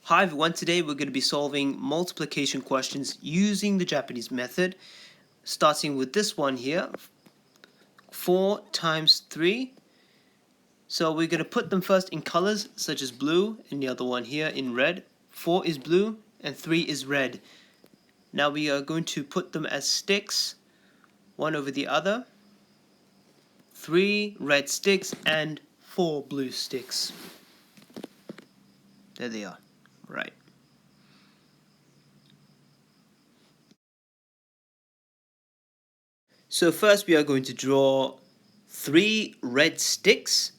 Hi everyone, today we're going to be solving multiplication questions using the Japanese method, starting with this one here, 4 times 3. So we're going to put them first in colors such as blue and the other one here in red. 4 is blue and 3 is red. Now we are going to put them as sticks, one over the other. 3 red sticks and 4 blue sticks. There they are. Right. So first we are going to draw 3 red sticks.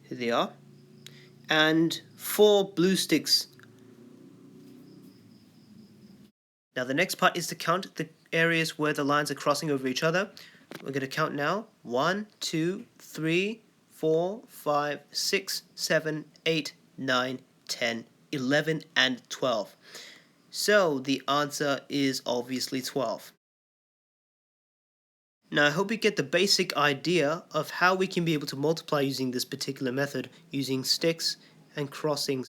Here they are. And 4 blue sticks. Now the next part is to count the areas where the lines are crossing over each other. We're going to count now. 1, 2, 3, 4, 5, 6, 7, 8, 9, 10, 11, and 12. So the answer is obviously 12. Now I hope you get the basic idea of how we can be able to multiply using this particular method, using sticks and crossings.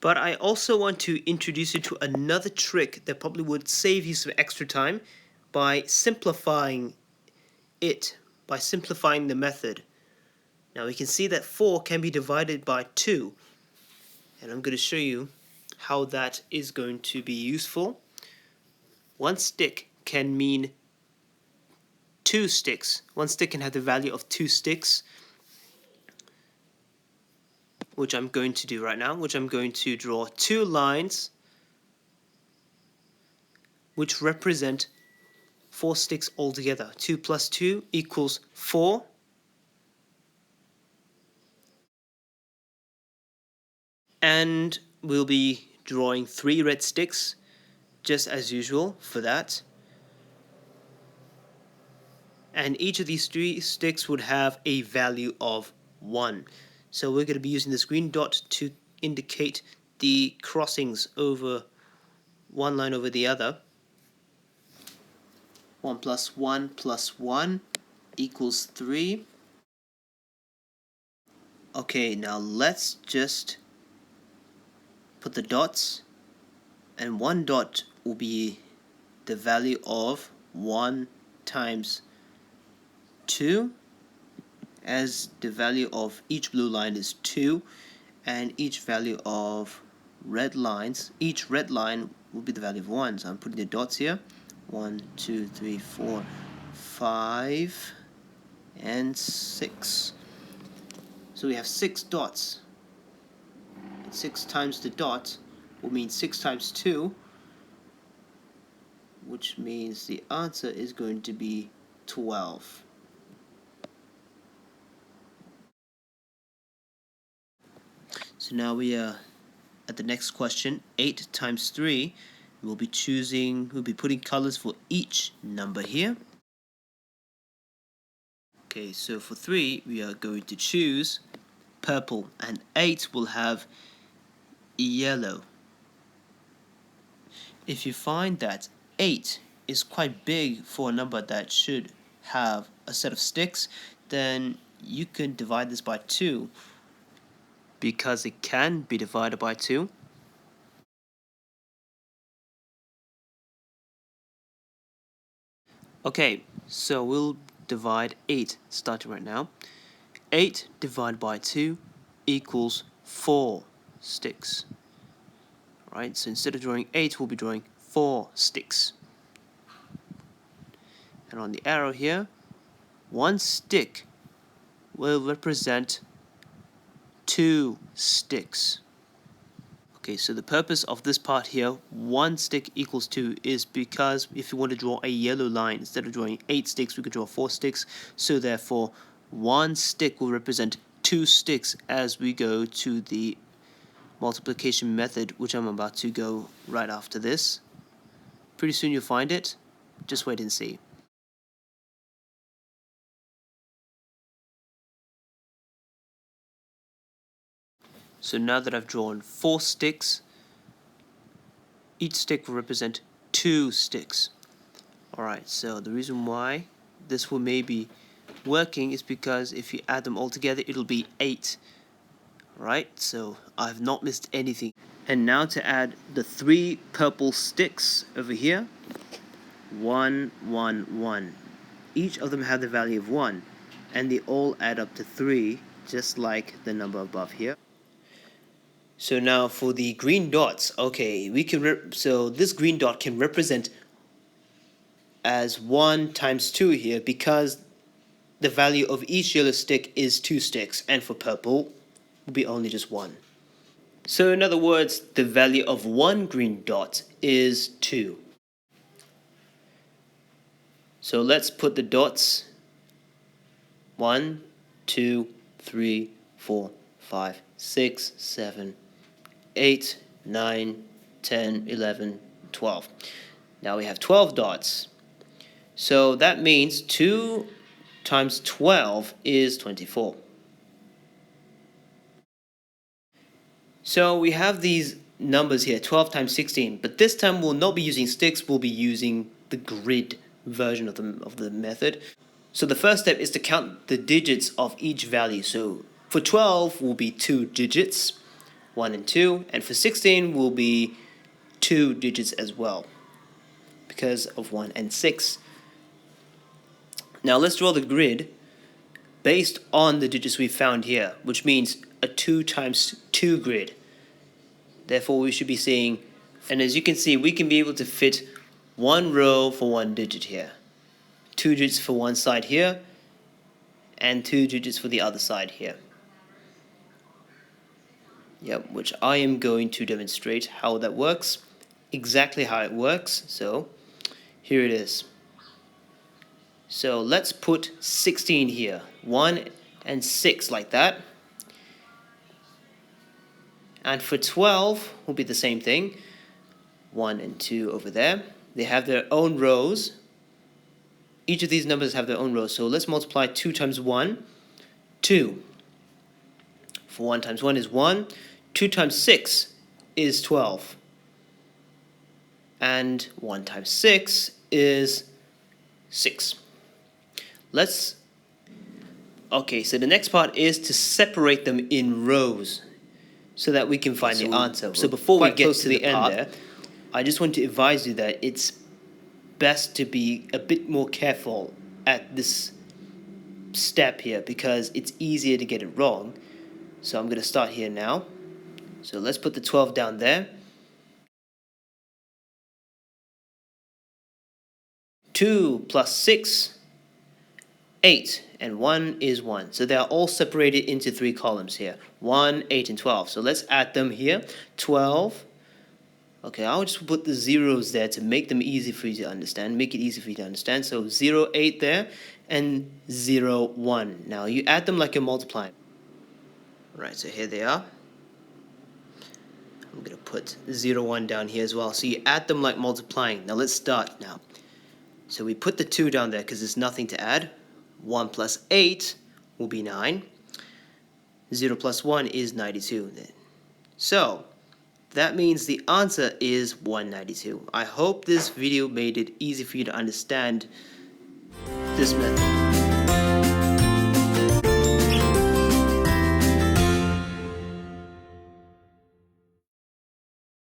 But I also want to introduce you to another trick that probably would save you some extra time by simplifying the method. Now we can see that 4 can be divided by 2, and I'm going to show you how that is going to be useful. One stick can mean 2 sticks. One stick can have the value of 2 sticks, which I'm going to do right now, which I'm going to draw 2 lines which represent 4 sticks altogether. 2 plus 2 equals 4. And we'll be drawing 3 red sticks, just as usual for that. And each of these 3 sticks would have a value of 1. So we're going to be using this green dot to indicate the crossings over one line over the other. 1 plus 1 plus 1 equals 3. Okay, now let's just put the dots, and one dot will be the value of 1 times 2, as the value of each blue line is 2, and each value of each red line will be the value of 1. So I'm putting the dots here. 1, 2, 3, 4, 5, and 6. So we have 6 dots. 6 times the dot will mean 6 times 2, which means the answer is going to be 12. So now we are at the next question. 8 times 3. We'll be putting colors for each number here. Okay, so for 3 we are going to choose purple, and 8 will have yellow. If you find that 8 is quite big for a number that should have a set of sticks, then you can divide this by 2, because it can be divided by 2. Okay, so we'll divide 8 starting right now. 8 divided by 2 equals 4 sticks. Right, so instead of drawing 8, we'll be drawing 4 sticks. And on the arrow here, 1 stick will represent 2 sticks. Okay, so the purpose of this part here, 1 stick equals 2, is because if you want to draw a yellow line, instead of drawing 8 sticks, we could draw 4 sticks. So therefore, 1 stick will represent 2 sticks as we go to the multiplication method, which I'm about to go right after this. Pretty soon you'll find it. Just wait and see. So now that I've drawn 4 sticks, each stick will represent 2 sticks. Alright, so the reason why this will maybe working is because if you add them all together, it'll be 8. right? So I've not missed anything. And now to add the 3 purple sticks over here. 1, 1, 1. Each of them have the value of 1, and they all add up to 3, just like the number above here. So now for the green dots, okay, we can so this green dot can represent as 1 times 2 here, because the value of each yellow stick is 2 sticks, and for purple will be only just 1. So in other words, the value of 1 green dot is 2. So let's put the dots 1, 2, 3, 4, 5, 6, 7, 8, 9, 10, 11, 12. Now we have 12 dots. So that means 2 times 12 is 24. So we have these numbers here, 12 times 16, but this time we'll not be using sticks, we'll be using the grid version of the method. So the first step is to count the digits of each value. So for 12 will be 2 digits, 1 and 2, and for 16 will be 2 digits as well, because of 1 and 6. Now let's draw the grid based on the digits we found here, which means a 2 times 2 grid. Therefore we should be seeing, and as you can see, we can be able to fit 1 row for 1 digit here, 2 digits for one side here, and 2 digits for the other side here. Yep, which I am going to demonstrate how that works, exactly how it works. So here it is. So let's put 16 here, 1 and 6 like that. And for 12 will be the same thing, 1 and 2 over there. They have their own rows. Each of these numbers have their own rows. So let's multiply 2 times 1, 2. For 1 times 1 is 1. 2 times 6 is 12. And 1 times 6 is 6. Okay, so the next part is to separate them in rows so that we can find the answer. So before we get to the end there, I just want to advise you that it's best to be a bit more careful at this step here, because it's easier to get it wrong. So I'm going to start here now. So let's put the 12 down there. 2 plus 6, 8, and 1 is 1. So they are all separated into 3 columns here. 1, 8, and 12. So let's add them here. 12. Okay, I'll just put the zeros there to make them easy for you to understand. Make it easy for you to understand. So 0, 8 there, and 0, 1. Now you add them like you're multiplying. Right, so here they are. I'm going to put 0, 1 down here as well. So you add them like multiplying. Now let's start now. So we put the 2 down there because there's nothing to add. 1 plus 8 will be 9. 0 plus 1 is 92. So that means the answer is 192. I hope this video made it easy for you to understand this method.